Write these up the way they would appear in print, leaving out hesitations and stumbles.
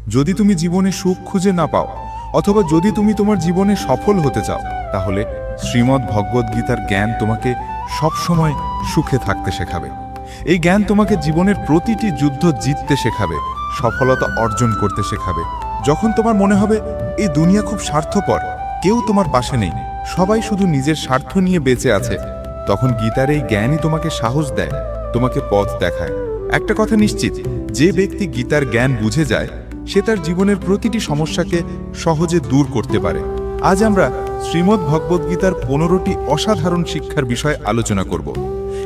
যদি তুমি জীবনে সুখ খুঁজে না পাও, অথবা যদি তুমি তোমার জীবনে সফল হতে চাও, তাহলে শ্রীমদ্ ভগবদ গীতার জ্ঞান তোমাকে সবসময় সুখে থাকতে শেখাবে। এই জ্ঞান তোমাকে জীবনের প্রতিটি যুদ্ধ জিততে শেখাবে, সফলতা অর্জন করতে শেখাবে। যখন তোমার মনে হবে এই দুনিয়া খুব স্বার্থপর, কেউ তোমার পাশে নেই, সবাই শুধু নিজের স্বার্থ নিয়ে বেঁচে আছে, তখন গীতার এই জ্ঞানই তোমাকে সাহস দেয়, তোমাকে পথ দেখায়। একটা কথা নিশ্চিত, যে ব্যক্তি গীতার জ্ঞান বুঝে যায়, সে তার জীবনের প্রতিটি সমস্যাকে সহজে দূর করতে পারে। আজ আমরা শ্রীমদ্ ভগবদ গীতার 15টি অসাধারণ শিক্ষার বিষয়ে আলোচনা করব।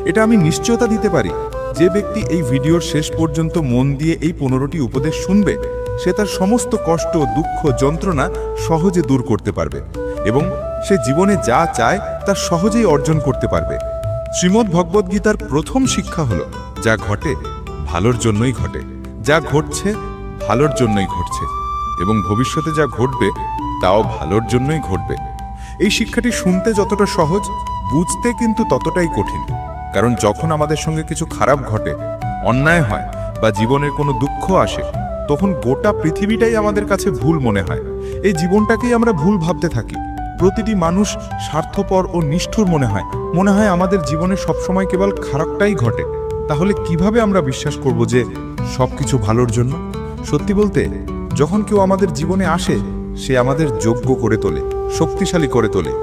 এটা আমি নিশ্চয়তা দিতে পারি, যে ব্যক্তি এই ভিডিওর শেষ পর্যন্ত মন দিয়ে এই 15টি উপদেশ শুনবে, সে তার সমস্ত কষ্ট, দুঃখ, যন্ত্রণা সহজে দূর করতে পারবে এবং সে জীবনে যা চায় তা সহজেই অর্জন করতে পারবে। শ্রীমদ্ ভগবদ গীতার প্রথম শিক্ষা হলো, যা ঘটে ভালোর জন্যই ঘটে, যা ঘটছে ভালোর জন্যই ঘটছে, এবং ভবিষ্যতে যা ঘটবে তাও ভালোর জন্যই ঘটবে। এই শিক্ষাটি শুনতে যতটা সহজ, বুঝতে কিন্তু ততটাই কঠিন। কারণ যখন আমাদের সঙ্গে কিছু খারাপ ঘটে, অন্যায় হয় বা জীবনের কোনো দুঃখ আসে, তখন গোটা পৃথিবীটাই আমাদের কাছে ভুল মনে হয়। এই জীবনটাকেই আমরা ভুল ভাবতে থাকি। প্রতিটি মানুষ স্বার্থপর ও নিষ্ঠুর মনে হয় আমাদের জীবনে সবসময় কেবল খারাপটাই ঘটে। তাহলে কিভাবে আমরা বিশ্বাস করব যে সবকিছু ভালোর জন্য? সত্যি বলতে, যখন কেউ আমাদের জীবনে আসে, সে আমাদের যোগ্য করে তোলে, শক্তিশালী করে তোলে।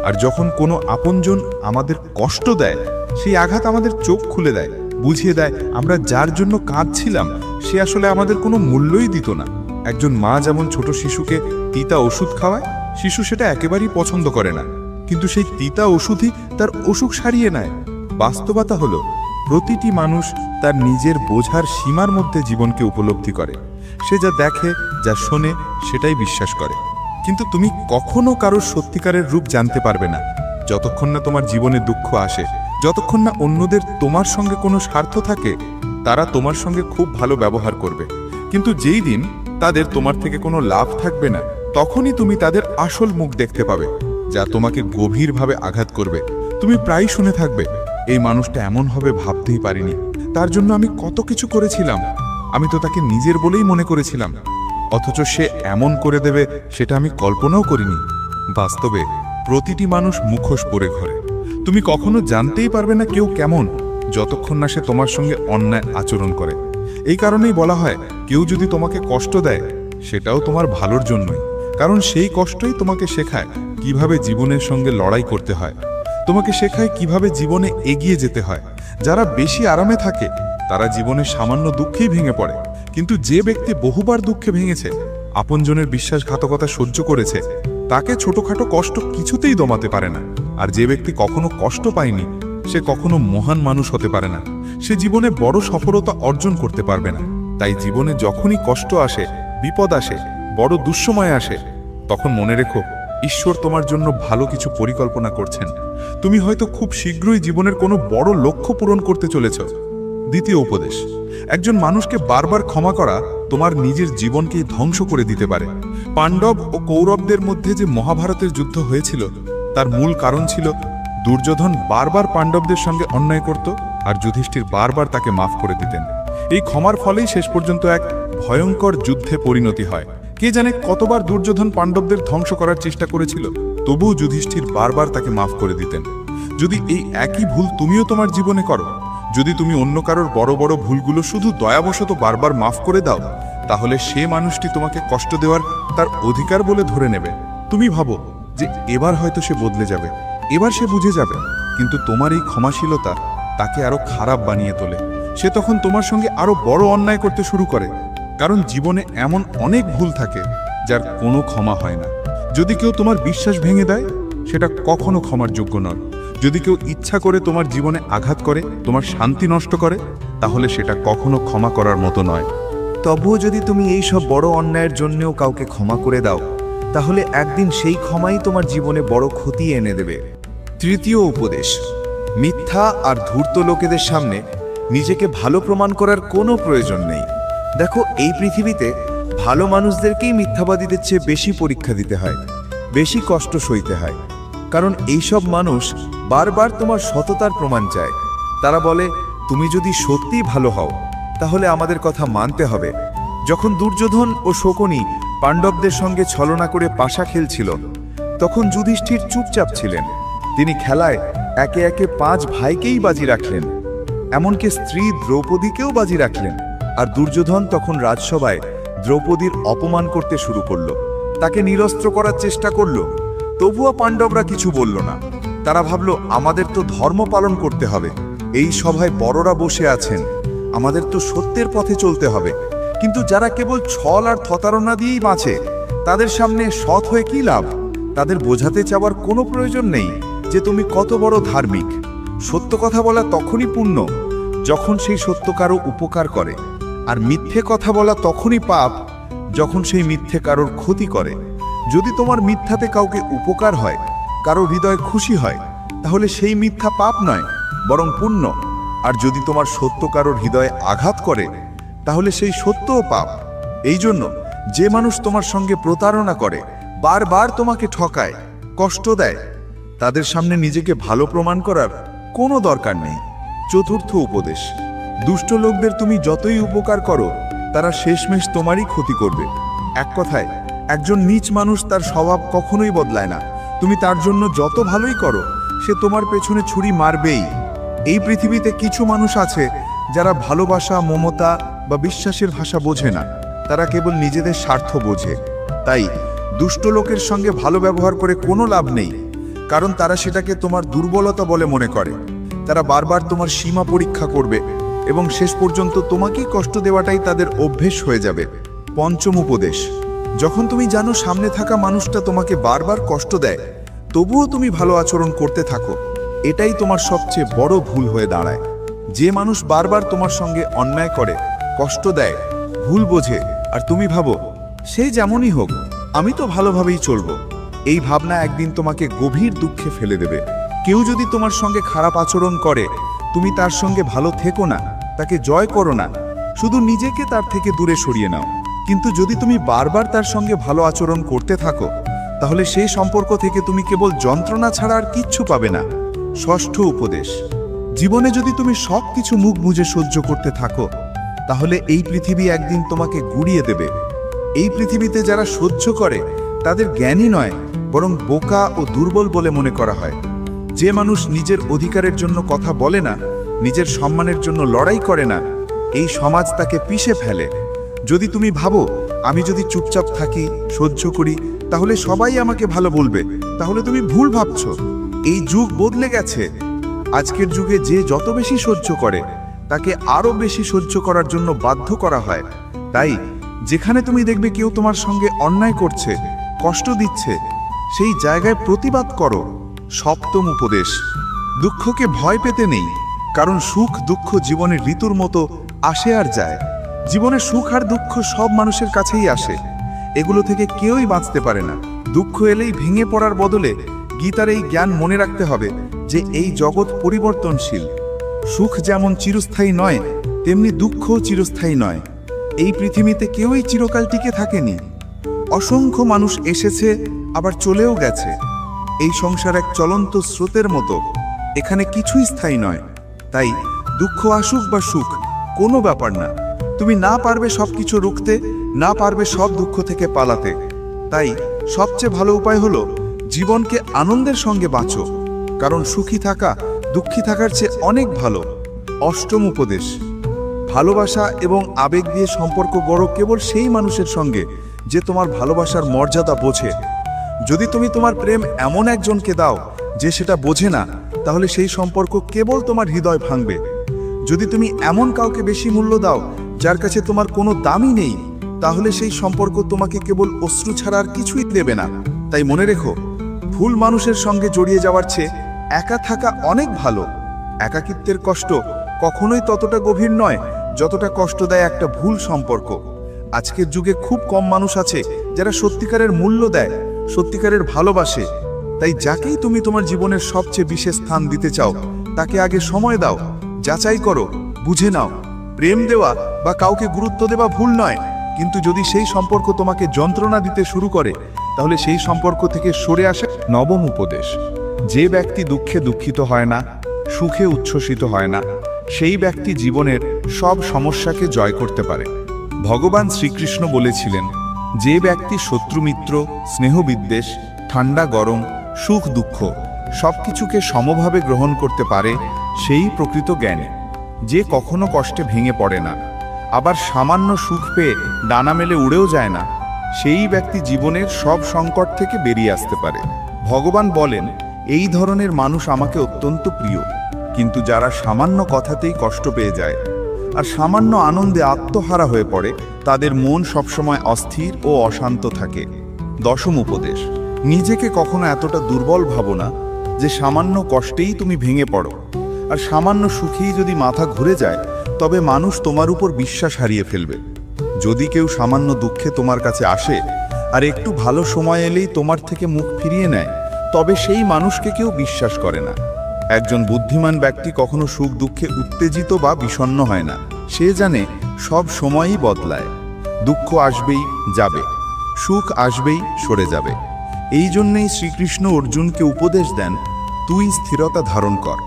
আর যখন কোনো আপনজন আমাদের কষ্ট দেয়, সেই আঘাত আমাদের চোখ খুলে দেয়, বুঝিয়ে দেয় আমরা যার জন্য কাঁদছিলাম সে আসলে আমাদের কোনো মূল্যই দিত না। একজন মা যেমন ছোট শিশুকে তিতা ওষুধ খাওয়ায়, শিশু সেটা একেবারেই পছন্দ করে না, কিন্তু সেই তিতা ওষুধই তার অসুখ সারিয়ে নেয়। বাস্তবতা হলো, প্রতিটি মানুষ তার নিজের বোঝার সীমার মধ্যে জীবনকে উপলব্ধি করে। সে যা দেখে, যা শোনে, সেটাই বিশ্বাস করে। কিন্তু তুমি কখনো কারোর সত্যিকারের রূপ জানতে পারবে না যতক্ষণ না তোমার জীবনে দুঃখ আসে, যতক্ষণ না অন্যদের তোমার সঙ্গে কোনো স্বার্থ থাকে। তারা তোমার সঙ্গে খুব ভালো ব্যবহার করবে, কিন্তু যেই দিন তাদের তোমার থেকে কোনো লাভ থাকবে না, তখনই তুমি তাদের আসল মুখ দেখতে পাবে, যা তোমাকে গভীরভাবে আঘাত করবে। তুমি প্রায় শুনে থাকবে, এই মানুষটা এমন হবে ভাবতেই পারিনি, তার জন্য আমি কত কিছু করেছিলাম, আমি তো তাকে নিজের বলেই মনে করেছিলাম, অথচ সে এমন করে দেবে সেটা আমি কল্পনাও করিনি। বাস্তবে প্রতিটি মানুষ মুখোশ পরে ঘরে। তুমি কখনো জানতেই পারবে না কেউ কেমন, যতক্ষণ না সে তোমার সঙ্গে অন্যায় আচরণ করে। এই কারণেই বলা হয়, কেউ যদি তোমাকে কষ্ট দেয়, সেটাও তোমার ভালোর জন্যই। কারণ সেই কষ্টই তোমাকে শেখায় কিভাবে জীবনের সঙ্গে লড়াই করতে হয়, তোমাকে শেখায় কিভাবে জীবনে এগিয়ে যেতে হয়। যারা বেশি আরামে থাকে, তারা জীবনে সামান্য দুঃখেই ভেঙে পড়ে, কিন্তু যে ব্যক্তি বহুবার দুঃখে ভেঙেছে, আপনজনের বিশ্বাসঘাতকতা সহ্য করেছে, তাকে ছোটখাটো কষ্ট কিছুতেই দমাতে পারে না। আর যে ব্যক্তি কখনো কষ্ট পায়নি, সে কখনো মহান মানুষ হতে পারে না, সে জীবনে বড় সফলতা অর্জন করতে পারবে না। তাই জীবনে যখনই কষ্ট আসে, বিপদ আসে, বড় দুঃসময় আসে, তখন মনে রেখো, ঈশ্বর তোমার জন্য ভালো কিছু পরিকল্পনা করছেন। তুমি হয়তো খুব শীঘ্রই জীবনের কোনো বড় লক্ষ্য পূরণ করতে চলেছ। দ্বিতীয় উপদেশ, একজন মানুষকে বারবার ক্ষমা করা তোমার নিজের জীবনকেই ধ্বংস করে দিতে পারে। পাণ্ডব ও কৌরবদের মধ্যে যে মহাভারতের যুদ্ধ হয়েছিল, তার মূল কারণ ছিল দুর্যোধন বারবার পাণ্ডবদের সঙ্গে অন্যায় করত, আর যুধিষ্ঠির বারবার তাকে মাফ করে দিতেন। এই ক্ষমার ফলেই শেষ পর্যন্ত এক ভয়ঙ্কর যুদ্ধে পরিণতি হয়। কে জানে কতবার দুর্যোধন পাণ্ডবদের ধ্বংস করার চেষ্টা করেছিল, তবুও যুধিষ্ঠির বারবার তাকে মাফ করে দিতেন। যদি এই একই ভুল তুমিও তোমার জীবনে করো, যদি তুমি অন্য কারোর বড় বড় ভুলগুলো শুধু দয়াবশত বারবার মাফ করে দাও, তাহলে সে মানুষটি তোমাকে কষ্ট দেওয়ার তার অধিকার বলে ধরে নেবে। তুমি ভাবো যে এবার হয়তো সে বদলে যাবে, এবার সে বুঝে যাবে, কিন্তু তোমার এই ক্ষমাশীলতা তাকে আরো খারাপ বানিয়ে তোলে। সে তখন তোমার সঙ্গে আরো বড় অন্যায় করতে শুরু করে। কারণ জীবনে এমন অনেক ভুল থাকে যার কোনো ক্ষমা হয় না। যদি কেউ তোমার বিশ্বাস ভেঙে দেয়, সেটা কখনো ক্ষমার যোগ্য নয়। যদি কেউ ইচ্ছা করে তোমার জীবনে আঘাত করে, তোমার শান্তি নষ্ট করে, তাহলে সেটা কখনো ক্ষমা করার মতো নয়। তবুও যদি তুমি এই সব বড় অন্যায়ের জন্যও কাউকে ক্ষমা করে দাও, তাহলে একদিন সেই ক্ষমাই তোমার জীবনে বড় ক্ষতি এনে দেবে। তৃতীয় উপদেশ, মিথ্যা আর ধূর্ত লোকেদের সামনে নিজেকে ভালো প্রমাণ করার কোনো প্রয়োজন নেই। দেখো, এই পৃথিবীতে ভালো মানুষদেরকেই মিথ্যাবাদীদের চেয়ে বেশি পরীক্ষা দিতে হয়, বেশি কষ্ট সইতে হয়। কারণ এইসব মানুষ বারবার তোমার সততার প্রমাণ চায়। তারা বলে, তুমি যদি সত্যিই ভালো হও, তাহলে আমাদের কথা মানতে হবে। যখন দুর্যোধন ও শকুনি পাণ্ডবদের সঙ্গে ছলনা করে পাশা খেলছিল, তখন যুধিষ্ঠির চুপচাপ ছিলেন। তিনি খেলায় একে একে 5 ভাইকেই বাজি রাখলেন, এমনকি স্ত্রী দ্রৌপদীকেও বাজি রাখলেন। আর দুর্যোধন তখন রাজসভায় দ্রৌপদীর অপমান করতে শুরু করলো, তাকে নিরস্ত্র করার চেষ্টা করলো। তবুও পাণ্ডবরা কিছু বলল না। তারা ভাবল, আমাদের তো ধর্ম পালন করতে হবে, এই সভায় বড়রা বসে আছেন, আমাদের তো সত্যের পথে চলতে হবে। কিন্তু যারা কেবল ছল আর প্রতারণা দিয়েই বাঁচে, তাদের সামনে সৎ হয়ে কি লাভ? তাদের বোঝাতে চাওয়ার কোনো প্রয়োজন নেই যে তুমি কত বড় ধার্মিক। সত্য কথা বলা তখনই পুণ্য যখন সেই সত্য কারো উপকার করে, আর মিথ্যে কথা বলা তখনই পাপ যখন সেই মিথ্যে কারোর ক্ষতি করে। যদি তোমার মিথ্যাতে কাউকে উপকার হয়, কারো হৃদয় খুশি হয়, তাহলে সেই মিথ্যা পাপ নয়, বরং পুণ্য। আর যদি তোমার সত্য কারোর হৃদয়ে আঘাত করে, তাহলে সেই সত্যও পাপ। এই জন্য যে মানুষ তোমার সঙ্গে প্রতারণা করে, বারবার তোমাকে ঠকায়, কষ্ট দেয়, তাদের সামনে নিজেকে ভালো প্রমাণ করার কোনো দরকার নেই। চতুর্থ উপদেশ, দুষ্ট লোকদের তুমি যতই উপকার করো, তারা শেষমেশ তোমারই ক্ষতি করবে। এক কথায়, একজন নীচ মানুষ তার স্বভাব কখনোই বদলায় না। তুমি তার জন্য যত ভালোই করো, সে তোমার পেছনে ছুরি মারবেই। এই পৃথিবীতে কিছু মানুষ আছে যারা ভালোবাসা, মমতা বা বিশ্বাসের ভাষা বোঝে না, তারা কেবল নিজেদের স্বার্থ বোঝে। তাই দুষ্ট লোকের সঙ্গে ভালো ব্যবহার করে কোনো লাভ নেই, কারণ তারা সেটাকে তোমার দুর্বলতা বলে মনে করে। তারা বারবার তোমার সীমা পরীক্ষা করবে এবং শেষ পর্যন্ত তোমাকেই কষ্ট দেওয়াটাই তাদের অভ্যেস হয়ে যাবে। পঞ্চম উপদেশ, যখন তুমি জানো সামনে থাকা মানুষটা তোমাকে বারবার কষ্ট দেয়, তবুও তুমি ভালো আচরণ করতে থাকো, এটাই তোমার সবচেয়ে বড় ভুল হয়ে দাঁড়ায়। যে মানুষ বারবার তোমার সঙ্গে অন্যায় করে, কষ্ট দেয়, ভুল বোঝে, আর তুমি ভাবো সে যেমনই হোক, আমি তো ভালোভাবেই চলবো, এই ভাবনা একদিন তোমাকে গভীর দুঃখে ফেলে দেবে। কেউ যদি তোমার সঙ্গে খারাপ আচরণ করে, তুমি তার সঙ্গে ভালো থেকো না, তাকে জয় করো না, শুধু নিজেকে তার থেকে দূরে সরিয়ে নাও। কিন্তু যদি তুমি বারবার তার সঙ্গে ভালো আচরণ করতে থাকো, তাহলে সেই সম্পর্ক থেকে তুমি কেবল যন্ত্রণা ছাড়া আর কিচ্ছু পাবে না। ষষ্ঠ উপদেশ, জীবনে যদি তুমি সব কিছু মুখ বুজে সহ্য করতে থাকো, তাহলে এই পৃথিবী একদিন তোমাকে গুড়িয়ে দেবে। এই পৃথিবীতে যারা সহ্য করে, তাদের জ্ঞানী নয়, বরং বোকা ও দুর্বল বলে মনে করা হয়। যে মানুষ নিজের অধিকারের জন্য কথা বলে না, নিজের সম্মানের জন্য লড়াই করে না, এই সমাজ তাকে পিষে ফেলে। যদি তুমি ভাবো, আমি যদি চুপচাপ থাকি, সহ্য করি, তাহলে সবাই আমাকে ভালো বলবে, তাহলে তুমি ভুল ভাবছো। এই যুগ বদলে গেছে। আজকের যুগে যে যত বেশি সহ্য করে, তাকে আরো বেশি সহ্য করার জন্য বাধ্য করা হয়। তাই যেখানে তুমি দেখবে কেউ তোমার সঙ্গে অন্যায় করছে, কষ্ট দিচ্ছে, সেই জায়গায় প্রতিবাদ করো। সপ্তম উপদেশ, দুঃখকে ভয় পেতে নেই, কারণ সুখ দুঃখ জীবনের ঋতুর মতো আসে আর যায়। জীবনে সুখ আর দুঃখ সব মানুষের কাছেই আসে, এগুলো থেকে কেউই বাঁচতে পারে না। দুঃখ এলেই ভেঙে পড়ার বদলে গীতার এই জ্ঞান মনে রাখতে হবে যে এই জগৎ পরিবর্তনশীল। সুখ যেমন চিরস্থায়ী নয়, তেমনি দুঃখও চিরস্থায়ী নয়। এই পৃথিবীতে কেউই চিরকাল টিকে থাকেনি। অসংখ্য মানুষ এসেছে, আবার চলেও গেছে। এই সংসার এক চলন্ত স্রোতের মতো, এখানে কিছুই স্থায়ী নয়। তাই দুঃখ আসুক বা সুখ, কোনো ব্যাপার না। তুমি না পারবে সবকিছু রুখতে, না পারবে সব দুঃখ থেকে পালাতে। তাই সবচেয়ে ভালো উপায় হলো জীবনকে আনন্দের সঙ্গে বাঁচো, কারণ সুখী থাকা দুঃখী থাকার চেয়ে অনেক ভালো। অষ্টম উপদেশ, ভালোবাসা এবং আবেগ দিয়ে সম্পর্ক গড়ো কেবল সেই মানুষের সঙ্গে যে তোমার ভালোবাসার মর্যাদা বোঝে। যদি তুমি তোমার প্রেম এমন একজনকে দাও যে সেটা বোঝে না, তাহলে সেই সম্পর্ক কেবল তোমার হৃদয় ভাঙবে। যদি তুমি এমন কাউকে বেশি মূল্য দাও যার কাছে তোমার কোনো দামই নেই, তাহলে সেই সম্পর্ক তোমাকে কেবল অশ্রু ছাড়া আর কিছুই দেবে না। তাই মনে রেখো, ভুল মানুষের সঙ্গে জড়িয়ে যাওয়ার চেয়ে একা থাকা অনেক ভালো। একাকিত্বের কষ্ট কখনোই ততটা গভীর নয় যতটা কষ্ট দেয় একটা ভুল সম্পর্ক। আজকের যুগে খুব কম মানুষ আছে যারা সত্যিকারের মূল্য দেয়, সত্যিকারের ভালোবাসে। তাই যাকেই তুমি তোমার জীবনের সবচেয়ে বিশেষ স্থান দিতে চাও, তাকে আগে সময় দাও, যাচাই করো, বুঝে নাও। প্রেম দেওয়া বা কাউকে গুরুত্ব দেওয়া ভুল নয়, কিন্তু যদি সেই সম্পর্ক তোমাকে যন্ত্রণা দিতে শুরু করে, তাহলে সেই সম্পর্ক থেকে সরে আসে। নবম উপদেশ, যে ব্যক্তি দুঃখে দুঃখিত হয় না, সুখে উচ্ছ্বসিত হয় না, সেই ব্যক্তি জীবনের সব সমস্যাকে জয় করতে পারে। ভগবান শ্রীকৃষ্ণ বলেছিলেন, যে ব্যক্তি শত্রুমিত্র, স্নেহবিদ্বেষ, ঠান্ডা গরম, সুখ দুঃখ সবকিছুকে সমভাবে গ্রহণ করতে পারে, সেই প্রকৃত জ্ঞানী, যে কখনো কষ্টে ভেঙে পড়ে না, আবার সামান্য সুখ পেয়ে ডানা মেলে উড়েও যায় না, সেই ব্যক্তি জীবনের সব সংকট থেকে বেরিয়ে আসতে পারে। ভগবান বলেন, এই ধরনের মানুষ আমাকে অত্যন্ত প্রিয়, কিন্তু যারা সামান্য কথাতেই কষ্ট পেয়ে যায় আর সামান্য আনন্দে আত্মহারা হয়ে পড়ে, তাদের মন সবসময় অস্থির ও অশান্ত থাকে। দশম উপদেশ, নিজেকে কখনো এতটা দুর্বল ভাবো না যে সামান্য কষ্টেই তুমি ভেঙে পড়ো, আর সামান্য সুখেই যদি মাথা ঘুরে যায় তবে মানুষ তোমার উপর বিশ্বাস হারিয়ে ফেলবে। যদি কেউ সামান্য দুঃখে তোমার কাছে আসে আর একটু ভালো সময় এলেই তোমার থেকে মুখ ফিরিয়ে নেয়, তবে সেই মানুষকে কেউ বিশ্বাস করে না। একজন বুদ্ধিমান ব্যক্তি কখনো সুখ দুঃখে উত্তেজিত বা বিষণ্ণ হয় না। সে জানে সব সময়ই বদলায়, দুঃখ আসবেই যাবে, সুখ আসবেই সরে যাবে। এই জন্যেই শ্রীকৃষ্ণ অর্জুনকে উপদেশ দেন, তুই স্থিরতা ধারণ কর,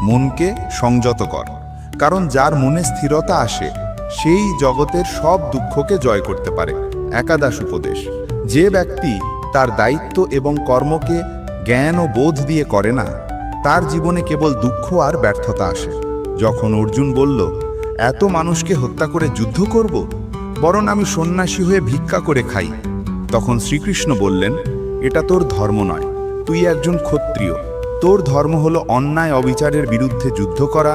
মনকে সংযত কর, কারণ যার মনে স্থিরতা আসে সেই জগতের সব দুঃখকে জয় করতে পারে। একাদশ উপদেশ, যে ব্যক্তি তার দায়িত্ব এবং কর্মকে জ্ঞান ও বোধ দিয়ে করে না, তার জীবনে কেবল দুঃখ আর ব্যর্থতা আসে। যখন অর্জুন বলল, এত মানুষকে হত্যা করে যুদ্ধ করব, বরং আমি সন্ন্যাসী হয়ে ভিক্ষা করে খাই, তখন শ্রীকৃষ্ণ বললেন, এটা তোর ধর্ম নয়, তুই একজন ক্ষত্রিয়। তোর ধর্ম হলো অন্যায় অবিচারের বিরুদ্ধে যুদ্ধ করা,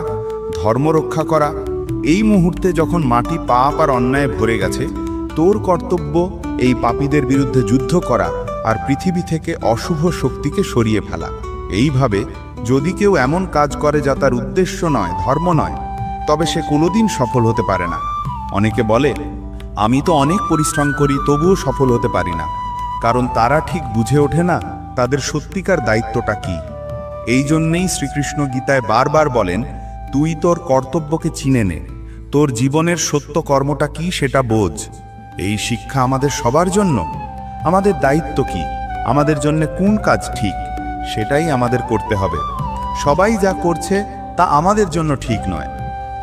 ধর্ম রক্ষা করা। এই মুহূর্তে যখন মাটি পাপ আর অন্যায় ভরে গেছে, তোর কর্তব্য এই পাপীদের বিরুদ্ধে যুদ্ধ করা আর পৃথিবী থেকে অশুভ শক্তিকে সরিয়ে ফেলা। এইভাবে যদি কেউ এমন কাজ করে যা তার উদ্দেশ্য নয়, ধর্ম নয়, তবে সে কোনোদিন সফল হতে পারে না। অনেকে বলে, আমি তো অনেক পরিশ্রম করি তবুও সফল হতে পারি না, কারণ তারা ঠিক বুঝে ওঠে না তাদের সত্যিকার দায়িত্বটা কি। এই জন্যেই শ্রীকৃষ্ণ গীতায় বারবার বলেন, তুই তোর কর্তব্যকে চিনে নে, তোর জীবনের সত্য কর্মটা কি সেটা বোঝ। এই শিক্ষা আমাদের সবার জন্য। আমাদের দায়িত্ব কি, আমাদের জন্য কোন কাজ ঠিক, সেটাই আমাদের করতে হবে। সবাই যা করছে তা আমাদের জন্য ঠিক নয়,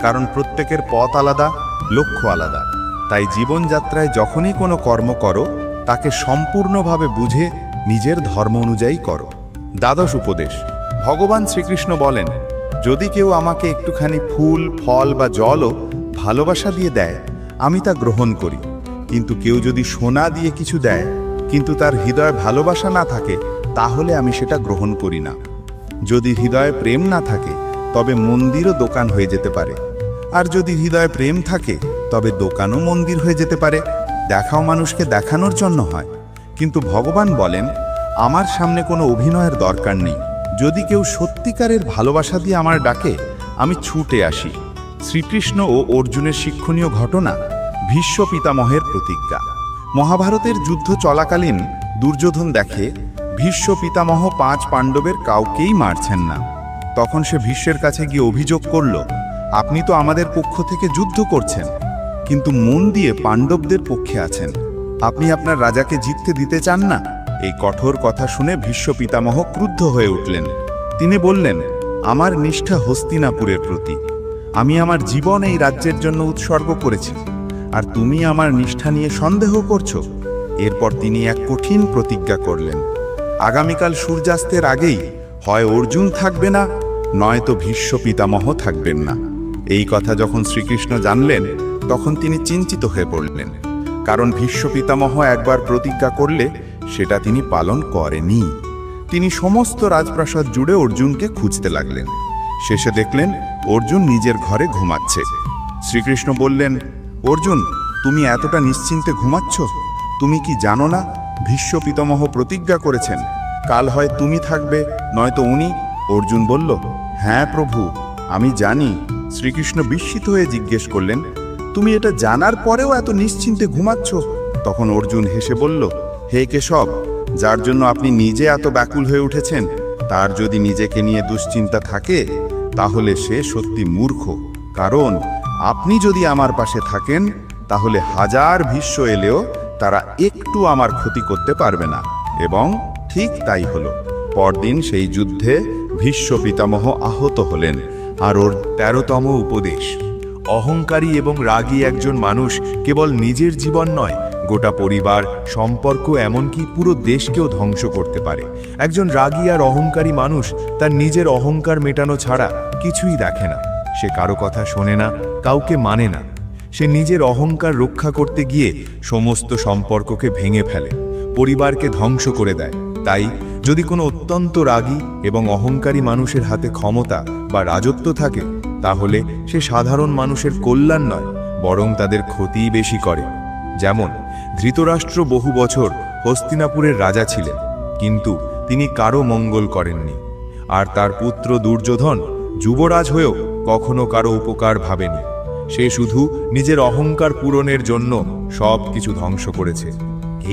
কারণ প্রত্যেকের পথ আলাদা, লক্ষ্য আলাদা। তাই জীবনযাত্রায় যখনই কোনো কর্ম করো, তাকে সম্পূর্ণভাবে বুঝে নিজের ধর্ম অনুযায়ী করো। দ্বাদশ উপদেশ, ভগবান শ্রীকৃষ্ণ বলেন, যদি কেউ আমাকে একটুখানি ফুল, ফল বা জলও ভালোবাসা দিয়ে দেয়, আমি তা গ্রহণ করি। কিন্তু কেউ যদি সোনা দিয়ে কিছু দেয় কিন্তু তার হৃদয়ে ভালোবাসা না থাকে, তাহলে আমি সেটা গ্রহণ করি না। যদি হৃদয়ে প্রেম না থাকে, তবে মন্দিরও দোকান হয়ে যেতে পারে, আর যদি হৃদয়ে প্রেম থাকে, তবে দোকানও মন্দির হয়ে যেতে পারে। দেখাও মানুষকে দেখানোর জন্য হয়, কিন্তু ভগবান বলেন, আমার সামনে কোনো অভিনয়ের দরকার নেই। যদি কেউ সত্যিকারের ভালোবাসা দিয়ে আমার ডাকে, আমি ছুটে আসি। শ্রীকৃষ্ণ ও অর্জুনের শিক্ষণীয় ঘটনা ভীষ্ম পিতামহের প্রতিজ্ঞা। মহাভারতের যুদ্ধ চলাকালীন দুর্যোধন দেখে ভীষ্ম পিতামহ 5 পাণ্ডবের কাউকেই মারছেন না। তখন সে ভীষ্মের কাছে গিয়ে অভিযোগ করল, আপনি তো আমাদের পক্ষ থেকে যুদ্ধ করছেন, কিন্তু মন দিয়ে পাণ্ডবদের পক্ষে আছেন। আপনি আপনার রাজাকে জিততে দিতে চান না। এই কঠোর কথা শুনে ভীষ্ম পিতামহ ক্রুদ্ধ হয়ে উঠলেন। তিনি বললেন, আমার নিষ্ঠা হস্তিনাপুরের প্রতি, আমি আমার জীবন এই রাজ্যের জন্য উৎসর্গ করেছি, আর তুমি আমার নিষ্ঠা নিয়ে সন্দেহ করছো। এরপর তিনি এক কঠিন প্রতিজ্ঞা করলেন, আগামীকাল সূর্যাস্তের আগেই হয় অর্জুন থাকবে না, নয়তো ভীষ্ম পিতামহ থাকবেন না। এই কথা যখন শ্রীকৃষ্ণ জানলেন, তখন তিনি চিন্তিত হয়ে পড়লেন, কারণ ভীষ্ম পিতামহ একবার প্রতিজ্ঞা করলে সেটা তিনি পালন করেনি। তিনি সমস্ত রাজপ্রাসাদ জুড়ে অর্জুনকে খুঁজতে লাগলেন। শেষে দেখলেন অর্জুন নিজের ঘরে ঘুমাচ্ছে। শ্রীকৃষ্ণ বললেন, অর্জুন, তুমি এতটা নিশ্চিন্তে ঘুমাচ্ছ? তুমি কি জানো না ভীষ্ম পিতামহ প্রতিজ্ঞা করেছেন, কাল হয় তুমি থাকবে, নয়তো উনি? অর্জুন বলল, হ্যাঁ প্রভু, আমি জানি। শ্রীকৃষ্ণ বিস্মিত হয়ে জিজ্ঞেস করলেন, তুমি এটা জানার পরেও এত নিশ্চিন্তে ঘুমাচ্ছ? তখন অর্জুন হেসে বলল, হে কেশব, যার জন্য আপনি নিজে এত ব্যাকুল হয়ে উঠেছেন, তার যদি নিজেকে নিয়ে দুশ্চিন্তা থাকে, তাহলে সে সত্যি মূর্খ। কারণ আপনি যদি আমার পাশে থাকেন, তাহলে 1000 ভীষ্ম এলেও তারা একটু আমার ক্ষতি করতে পারবে না। এবং ঠিক তাই হলো। পরদিন সেই যুদ্ধে ভীষ্ম পিতামহ আহত হলেন। আর ওর 13তম উপদেশ, অহংকারী এবং রাগী একজন মানুষ কেবল নিজের জীবন নয়, গোটা পরিবার, সম্পর্ক, এমনকি পুরো দেশকেও ধ্বংস করতে পারে। একজন রাগী আর অহংকারী মানুষ তার নিজের অহংকার মেটানো ছাড়া কিছুই দেখে না। সে কারো কথা শোনে না, কাউকে মানে না। সে নিজের অহংকার রক্ষা করতে গিয়ে সমস্ত সম্পর্ককে ভেঙে ফেলে, পরিবারকে ধ্বংস করে দেয়। তাই যদি কোনো অত্যন্ত রাগী এবং অহংকারী মানুষের হাতে ক্ষমতা বা রাজত্ব থাকে, তাহলে সে সাধারণ মানুষের কল্যাণ নয়, বরং তাদের ক্ষতিই বেশি করে। যেমন ধৃতরাষ্ট্র বহু বছর হস্তিনাপুরের রাজা ছিলেন, কিন্তু তিনি কারো মঙ্গল করেননি। আর তার পুত্র দুর্যোধন যুবরাজ হয়েও কখনো কারো উপকার ভাবেনি। সে শুধু নিজের অহংকার পূরণের জন্য সব কিছু ধ্বংস করেছে।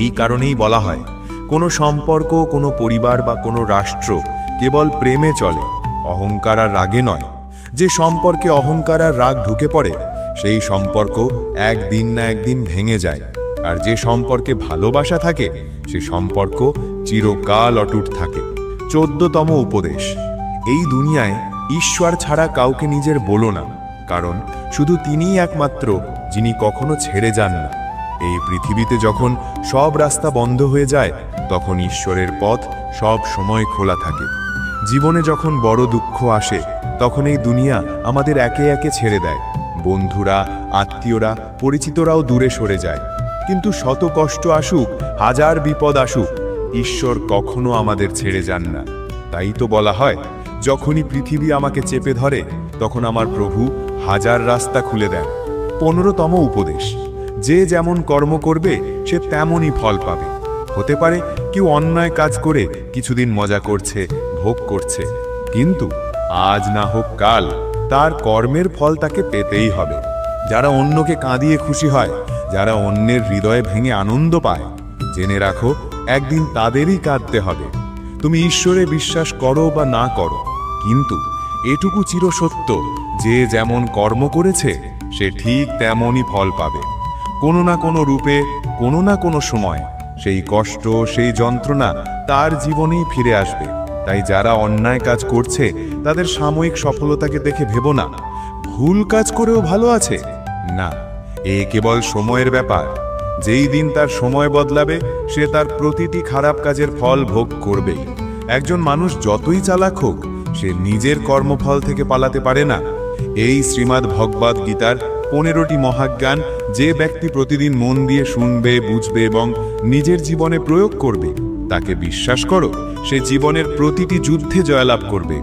এই কারণেই বলা হয়, কোনো সম্পর্ক, কোনো পরিবার বা কোনো রাষ্ট্র কেবল প্রেমে চলে, অহংকার আর রাগে নয়। যে সম্পর্কে অহংকার আর রাগ ঢুকে পড়ে, সেই সম্পর্ক একদিন না একদিন ভেঙে যায়। আর যে সম্পর্কে ভালোবাসা থাকে, সে সম্পর্ক চিরকাল অটুট থাকে। 14তম উপদেশ। এই দুনিয়ায় ঈশ্বর ছাড়া কাউকে নিজের বলো না, কারণ শুধু তিনিই একমাত্র যিনি কখনো ছেড়ে যান না। এই পৃথিবীতে যখন সব রাস্তা বন্ধ হয়ে যায়, তখন ঈশ্বরের পথ সব সময় খোলা থাকে। জীবনে যখন বড় দুঃখ আসে, তখন এই দুনিয়া আমাদের একে একে ছেড়ে দেয়। বন্ধুরা, আত্মীয়রা, পরিচিতরাও দূরে সরে যায়। কিন্তু শত কষ্ট আসুক, হাজার বিপদ আসুক, ঈশ্বর কখনো আমাদের ছেড়ে যান না। তাই তো বলা হয়, যখনই পৃথিবী আমাকে চেপে ধরে, তখন আমার প্রভু হাজার রাস্তা খুলে দেন। 15তম উপদেশ। যে যেমন কর্ম করবে, সে তেমনই ফল পাবে। হতে পারে কেউ অন্যায় কাজ করে কিছুদিন মজা করছে, ভোগ করছে, কিন্তু আজ না হোক কাল তার কর্মের ফল তাকে পেতেই হবে। যারা অন্যকে কাঁদিয়ে খুশি হয়, যারা অন্যের হৃদয়ে ভেঙে আনন্দ পায়, জেনে রাখো একদিন তাদেরই কাঁদতে হবে। তুমি ঈশ্বরে বিশ্বাস করো বা না করো, কিন্তু এটুকু চিরসত্য যে যেমন কর্ম করেছে, সে ঠিক তেমনই ফল পাবে। কোনো না কোনো রূপে, কোনো না কোনো সময় সেই কষ্ট, সেই যন্ত্রণা তার জীবনেই ফিরে আসবে। তাই যারা অন্যায় কাজ করছে, তাদের সাময়িক সফলতাকে দেখে ভেবো না ভুল কাজ করেও ভালো আছে। না, এ কেবল সময়ের ব্যাপার। যেই দিন তার সময় বদলাবে, সে তার প্রতিটি খারাপ কাজের ফল ভোগ করবেই। একজন মানুষ যতই চালাক হোক, সে নিজের কর্মফল থেকে পালাতে পারে না। এই শ্রীমদ্ ভগবদ্ গীতার 15টি মহাজ্ঞান যে ব্যক্তি প্রতিদিন মন দিয়ে শুনবে, বুঝবে এবং নিজের জীবনে প্রয়োগ করবে, তাকে বিশ্বাস করো, সে জীবনের প্রতিটি যুদ্ধে জয়লাভ করবে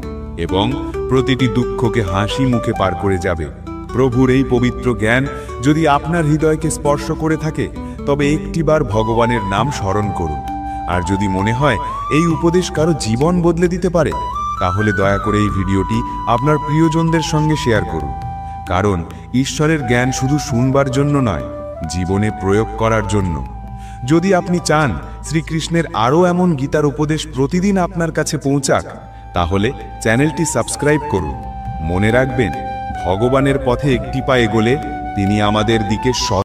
এবং প্রতিটি দুঃখকে হাসি মুখে পার করে যাবে। প্রভুর এই পবিত্র জ্ঞান যদি আপনার হৃদয়কে স্পর্শ করে থাকে, তবে একটিবার ভগবানের নাম স্মরণ করুন। আর যদি মনে হয় এই উপদেশ কারো জীবন বদলে দিতে পারে, তাহলে দয়া করে এই ভিডিওটি আপনার প্রিয়জনদের সঙ্গে শেয়ার করুন। কারণ ঈশ্বরের জ্ঞান শুধু শুনবার জন্য নয়, জীবনে প্রয়োগ করার জন্য। যদি আপনি চান শ্রীকৃষ্ণের আরও এমন গীতার উপদেশ প্রতিদিন আপনার কাছে পৌঁছাক, তাহলে চ্যানেলটি সাবস্ক্রাইব করুন। মনে রাখবেন, ভগবানের পথে একটি পা এগোলে তিনি আমাদের দিকে